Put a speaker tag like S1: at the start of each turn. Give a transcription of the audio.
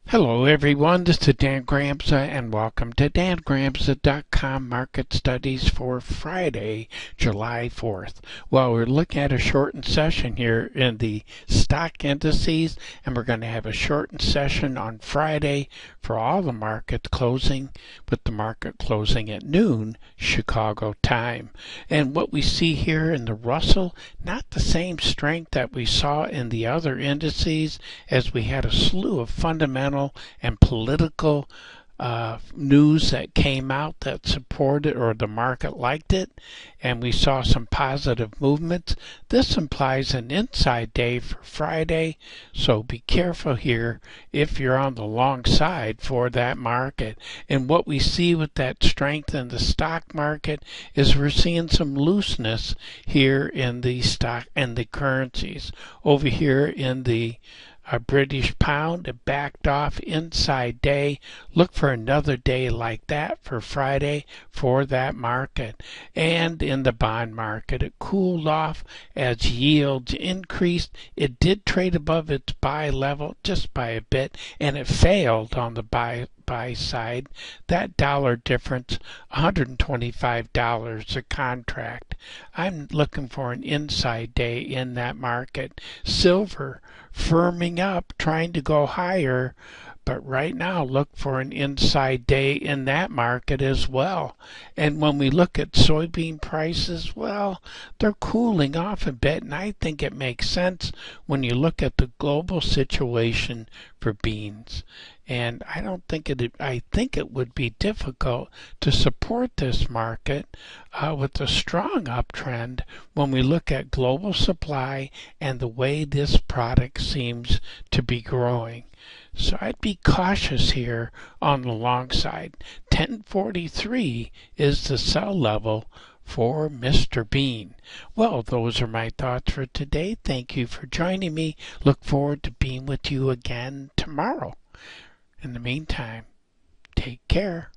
S1: Hello everyone, this is Dan Gramza and welcome to dangramza.com Market Studies for Friday, July 4th. Well, we're looking at a shortened session here in the stock indices, and we're going to have a shortened session on Friday for all the markets closing, with the market closing at noon Chicago time. And what we see here in the Russell, not the same strength that we saw in the other indices, as we had a slew of fundamental and political news that came out that supported or the market liked it, and we saw some positive movements. This implies an inside day for Friday, so be careful here if you're on the long side for that market. And what we see with that strength in the stock market is we're seeing some looseness here in the stock and the currencies. Over here in the British pound, it backed off inside day. Look for another day like that for Friday for that market. And in the bond market, it cooled off as yields increased. It did trade above its buy level just by a bit, and it failed on the buy side. That dollar difference, $125 a contract. I'm looking for an inside day in that market. Silver firming up, trying to go higher, but right now look for an inside day in that market as well. And when we look at soybean prices, well, they're cooling off a bit, and I think it makes sense when you look at the global situation for beans. And I think it would be difficult to support this market with a strong uptrend when we look at global supply and the way this product seems to be growing. So I'd be cautious here on the long side. 1043 is the sell level for Mr. Bean. Well, those are my thoughts for today. Thank you for joining me. Look forward to being with you again tomorrow. In the meantime, take care.